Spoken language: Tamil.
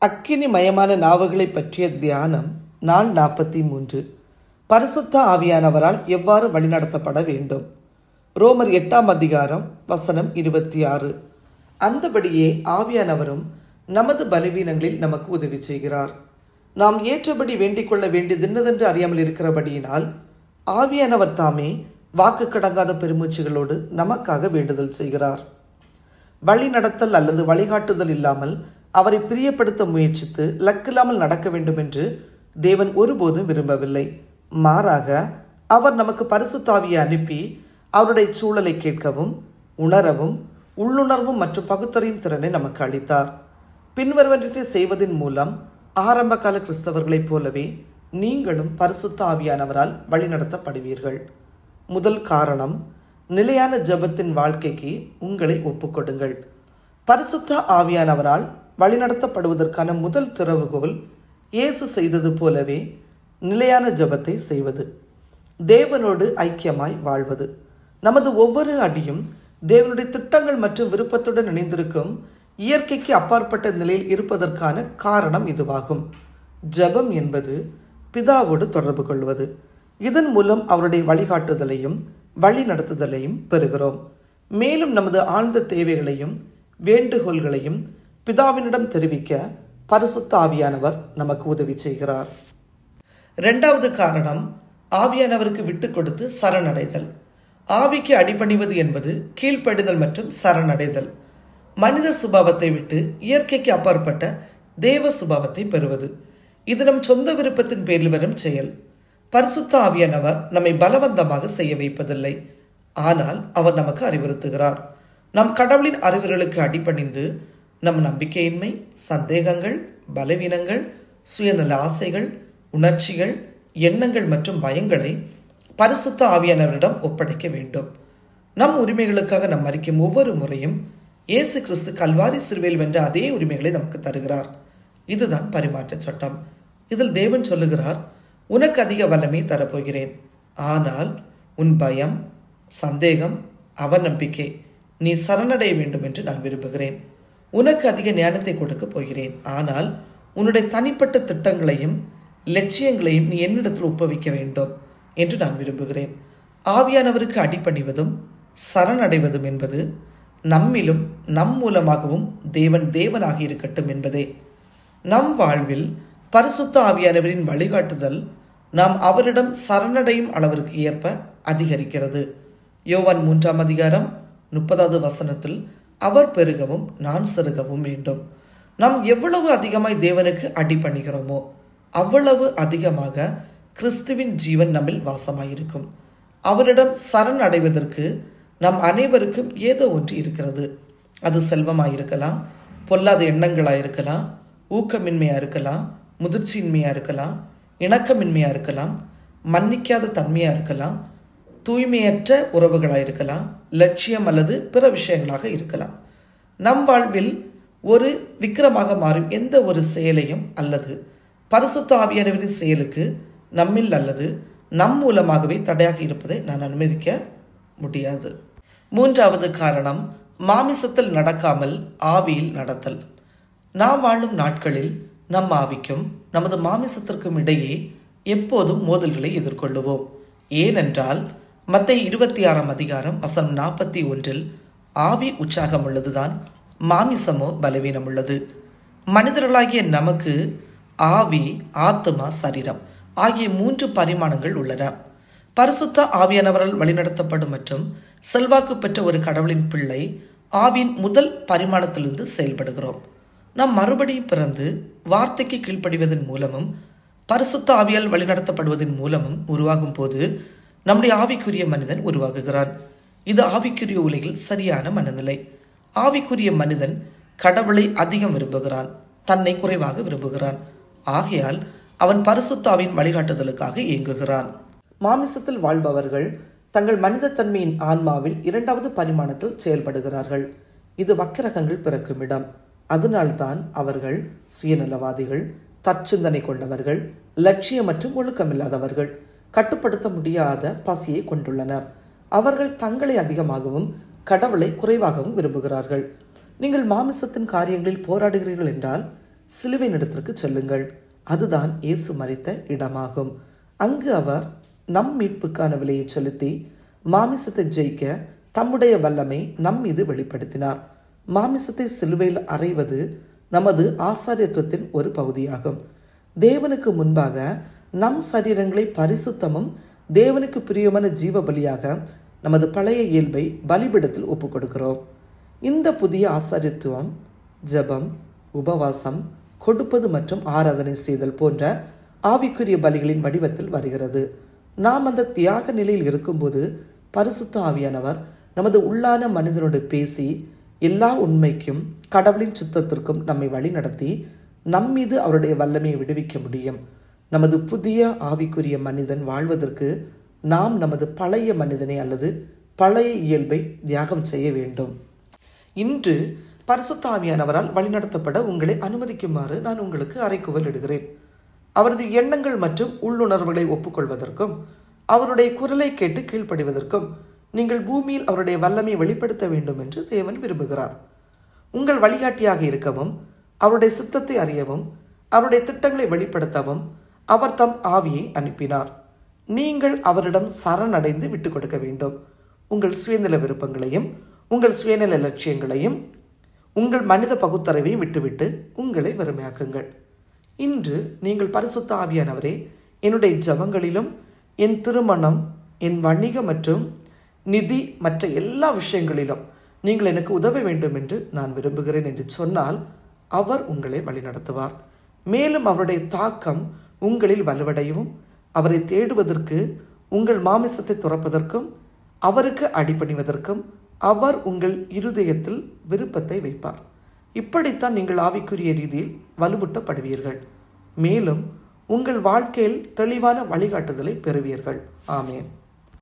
அக்கினிமயமான நாவுகளை பற்றிய தியானம் நாள் 43. பரிசுத்த ஆவியானவரால் எவ்வாறு வழிநடத்தப்பட வேண்டும். ரோமர் 8ஆம் அதிகாரம் வசனம் 26. அந்தபடியே ஆவியானவரும் நமது பலவீனங்களில் நமக்கு உதவி செய்கிறார். நாம் ஏற்றபடி வேண்டிக் கொள்ள வேண்டியது என்னதென்று அறியாமல் இருக்கிறபடியினால் ஆவியானவர் தாமே வாக்கு கடங்காத பெருமூச்சுகளோடு நமக்காக வேண்டுதல் செய்கிறார். வழி நடத்தல் அல்லது வழிகாட்டுதல் இல்லாமல் அவரை பிரியப்படுத்த முயற்சித்து லக்கில்லாமல் நடக்க வேண்டும் என்று தேவன் ஒருபோதும் விரும்பவில்லை. மாறாக அவர் நமக்கு பரிசுத்த ஆவியை அனுப்பி அவருடைய சூழலை கேட்கவும் உணரவும் உள்ளுணர்வும் மற்றும் பகுத்தறியும் திறனை நமக்கு அளித்தார். பின்வருவனவற்றை செய்வதன் மூலம் ஆரம்ப கால கிறிஸ்தவர்களைப் போலவே நீங்களும் பரிசுத்த ஆவியானவரால் வழிநடத்தப்படுவீர்கள். முதல் காரணம், நிலையான ஜெபத்தின் வாழ்க்கைக்கு உங்களை ஒப்புக்கொடுங்கள். பரிசுத்த ஆவியானவரால் வழிநடத்தப்படுவதற்கான முதல் திறவுகோல் இயேசு செய்தது போலவே நிலையான ஜெபத்தை செய்வது, தேவனோடு ஐக்கியமாய் வாழ்வது. நமது ஒவ்வொரு அடியும் தேவனுடைய திட்டங்கள் மற்றும் விருப்பத்துடன் இணைந்திருக்கும் இயற்கைக்கு அப்பாற்பட்ட நிலையில் இருப்பதற்கான காரணம் இதுவாகும். ஜெபம் என்பது பிதாவோடு தொடர்பு கொள்வது. இதன் மூலம் அவருடைய வழிகாட்டுதலையும் வழி நடத்துதலையும் பெறுகிறோம். மேலும் நமது ஆழ்ந்த தேவைகளையும் வேண்டுகோள்களையும் பிதாவினிடம் தெரிவிக்க பரிசுத்த ஆவியானவர் நமக்கு உதவி செய்கிறார். இரண்டாவது காரணம், ஆவியானவருக்கு விட்டு கொடுத்து சரணடைதல். ஆவிக்கு அடிபணிவது என்பது கீழ்ப்படிதல் மற்றும் சரணடைதல். மனித சுபாவத்தை விட்டு இயற்கைக்கு அப்பாற்பட்ட தேவ சுபாவத்தை பெறுவது. இது நம் சொந்த விருப்பத்தின் பேரில் வரும் செயல். பரிசுத்த ஆவியானவர் நம்மை பலவந்தமாக செய்ய வைப்பதில்லை, ஆனால் அவர் நமக்கு அறிவுறுத்துகிறார். நம் கடவுளின் அறிவுரைகளுக்கு அடிபணிந்து நம் நம்பிக்கையின்மை, சந்தேகங்கள், பலவீனங்கள், சுயநல ஆசைகள், உணர்ச்சிகள், எண்ணங்கள் மற்றும் பயங்களை பரிசுத்த ஆவியானவரிடம் ஒப்படைக்க வேண்டும். நம் உரிமைகளுக்காக நாம் மறிக்கும் ஒவ்வொரு முறையும் இயேசு கிறிஸ்து கல்வாரி சிலுவையில் வென்ற அதே உரிமைகளை நமக்கு தருகிறார். இதுதான் பரிமாற்ற சட்டம். இதில் தேவன் சொல்லுகிறார், உனக்கு அதிக வல்லமை தரப்போகிறேன், ஆனால் உன் பயம், சந்தேகம், அவநம்பிக்கை, நீ சரணடைய வேண்டும் என்று நான் விரும்புகிறேன். உனக்கு அதிக ஞானத்தை கொடுக்க போகிறேன், ஆனால் உன்னுடைய தனிப்பட்ட திட்டங்களையும் லட்சியங்களையும் நீ என்னிடத்தில் ஒப்புவிக்க வேண்டும் என்று நான் விரும்புகிறேன். ஆவியானவருக்கு அடிபணிவதும் சரணடைவதும் என்பது நம்மிலும் நம் மூலமாகவும் தேவன் தேவனாக இருக்கட்டும் என்பதே. நம் வாழ்வில் பரிசுத்த ஆவியானவரின் வழிகாட்டுதல் நாம் அவரிடம் சரணடையும் அளவிற்கு ஏற்ப அதிகரிக்கிறது. யோவான் 3ஆம் அதிகாரம் 30வது வசனத்தில் அவர் பெருகவும் நான் சிறுகவும் வேண்டும். நாம் எவ்வளவு அதிகமாய் தேவனுக்கு அடிபணிகிறோமோ அவ்வளவு அதிகமாக கிறிஸ்துவின் ஜீவன் நம்மில் வாசமாயிருக்கும். அவரிடம் சரணடைவதற்கு நம் அனைவருக்கும் ஏதோ ஒன்று இருக்கிறது. அது செல்வமாயிருக்கலாம், பொல்லாத எண்ணங்களாயிருக்கலாம், ஊக்கமின்மையாக இருக்கலாம், முதிர்ச்சியின்மையாக இருக்கலாம், இணக்கமின்மையாக இருக்கலாம், மன்னிக்காத தன்மையாக இருக்கலாம், தூய்மையற்ற உறவுகளாக இருக்கலாம், லட்சியம் அல்லது பிற விஷயங்களாக இருக்கலாம். நம் வாழ்வில் ஒரு விக்கிரமாக மாறும் எந்த ஒரு செயலையும் அல்லது பரிசுத்த ஆவியானவரின் செயலுக்கு நம்மில் அல்லது நம் மூலமாகவே தடையாக இருப்பதை நான் அனுமதிக்க முடியாது. மூன்றாவது காரணம், மாமிசத்தில் நடக்காமல் ஆவியில் நடத்தல். நாம் வாழும் நாட்களில் நம் ஆவிக்கும் நமது மாமிசத்திற்கும் இடையே எப்போதும் மோதல்களை எதிர்கொள்ளுவோம். ஏனென்றால் மத்தேயு 26ஆம் அதிகாரம் வசனம் 41 ஆவி உற்சாகம் உள்ளதுதான், மாமிசமோ பலவீனம் உள்ளது. மனிதர்களாகிய நமக்கு ஆவி, ஆத்மா, சரீரம் ஆகிய 3 பரிமாணங்கள் உள்ளன. பரிசுத்த ஆவியானவரால் வழிநடத்தப்படும் மற்றும் செல்வாக்கு பெற்ற ஒரு கடவுளின் பிள்ளை ஆவியின் முதல் பரிமாணத்திலிருந்து செயல்படுகிறோம். நாம் மறுபடியும் பிறந்து வார்த்தைக்கு கீழ்ப்படிவதன் மூலமும் பரிசுத்த ஆவியால் வழிநடத்தப்படுவதன் மூலமும் உருவாகும் போது நம்முடைய ஆவிக்குரிய மனிதன் உருவாகுகிறான். இது ஆவிக்குரிய உலகில் சரியான மனநிலை. ஆவிக்குரிய மனிதன் கடவுளை அதிகம் விரும்புகிறான், தன்னை குறைவாக விரும்புகிறான். ஆகையால் அவன் பரிசுத்தாவின் வழிகாட்டுதலுக்காக இயங்குகிறான். மாமிசத்தில் வாழ்பவர்கள் தங்கள் மனித தன்மையின் ஆன்மாவில் 2வது பரிமாணத்தில் செயல்படுகிறார்கள். இது வக்கிரகங்கள் பிறக்கும் இடம். அதனால்தான் அவர்கள் சுயநலவாதிகள், தற்சிந்தனை கொண்டவர்கள், லட்சியம் மற்றும் ஒழுக்கமில்லாதவர்கள், கட்டுப்படுத்த முடியாத பசியை கொண்டுள்ளனர். அவர்கள் தங்களை அதிகமாகவும் கடவுளை குறைவாகவும் விரும்புகிறார்கள். நீங்கள் மாமிசத்தின் காரியங்களில் போராடுகிறீர்கள் என்றால் சிலுவையின் இடத்திற்கு செல்லுங்கள். அதுதான் இயேசு மரித்த இடமாகும். அங்கு அவர் நம் மீட்புக்கான விலையை செலுத்தி மாமிசத்தை ஜெயிக்க தம்முடைய வல்லமை நம் மீது வெளிப்படுத்தினார். மாமிசத்தை சிலுவையில் அறைவது நமது ஆசாரியத்துவத்தின் ஒரு பகுதியாகும். தேவனுக்கு முன்பாக நம் சரீரங்களை பரிசுத்தமும் தேவனுக்கு பிரியமான ஜீவ பலியாக நமது பழைய இயல்பை பலிபீடத்தில் ஒப்புக் கொடுக்கிறோம். இந்த புதிய ஆசாரியத்துவம் ஜெபம், உபவாசம், கொடுப்பது மற்றும் ஆராதனை செய்தல் போன்ற ஆவிக்குரிய பலிகளின் வடிவத்தில் வருகிறது. நாம் அந்த தியாக நிலையில் இருக்கும்போது பரிசுத்த ஆவியானவர் நமது உள்ளான மனிதனோடு பேசி எல்லா உண்மைக்கும் கடவுளின் சுத்தத்திற்கும் நம்மை வழிநடத்தி நம்மீது அவருடைய வல்லமையை விடுவிக்க முடியும். நமது புதிய ஆவிக்குரிய மனிதன் வாழ்வதற்கு நாம் நமது பழைய மனிதனை அல்லது பழைய இயல்பை தியாகம் செய்ய வேண்டும். இன்று பரிசுத்த ஆவியானவரால் வழிநடத்தப்பட உங்களை அனுமதிக்குமாறு நான் உங்களுக்கு அறைகூவல் இடுகிறேன். அவரது எண்ணங்கள் மற்றும் உள்ளுணர்வுகளை ஒப்புக்கொள்வதற்கும் அவருடைய குரலை கேட்டு கீழ்ப்படிவதற்கும் நீங்கள் பூமியில் அவருடைய வல்லமை வெளிப்படுத்த வேண்டும் என்று தேவன் விரும்புகிறார். உங்கள் வழிகாட்டியாக இருக்கவும் அவருடைய சித்தத்தை அறியவும் அவருடைய திட்டங்களை வெளிப்படுத்தவும் அவர் தம் ஆவியை அனுப்பினார். நீங்கள் அவரிடம் சரணடைந்து விட்டுக் கொடுக்க வேண்டும். உங்கள் சுயநல விருப்பங்களையும் உங்கள் சுயநல லட்சியங்களையும் உங்கள் மனித பகுத்தறிவையும் விட்டுவிட்டு உங்களை வெறுமையாக்குங்கள். இன்று நீங்கள் பரிசுத்த ஆவியானவரே, என்னுடைய ஜெபங்களிலும் என் திருமணம், என் வணிகம் மற்றும் நிதி மற்ற எல்லா விஷயங்களிலும் நீங்கள் எனக்கு உதவ வேண்டும் என்று நான் விரும்புகிறேன் என்று சொன்னால் அவர் உங்களை வழிநடத்துவார். மேலும் அவருடைய தாக்கம் உங்களில் வலுவடையவும் அவரை தேடுவதற்கு உங்கள் மாமிசத்தை துறப்பதற்கும் அவருக்கு அடிபணிவதற்கும் அவர் உங்கள் இருதயத்தில் விருப்பத்தை வைப்பார். இப்படித்தான் நீங்கள் ஆவிக்குரிய ரீதியில் வலுவூட்டப்படுவீர்கள். மேலும் உங்கள் வாழ்க்கையில் தெளிவான வழிகாட்டுதலை பெறுவீர்கள். ஆமேன்.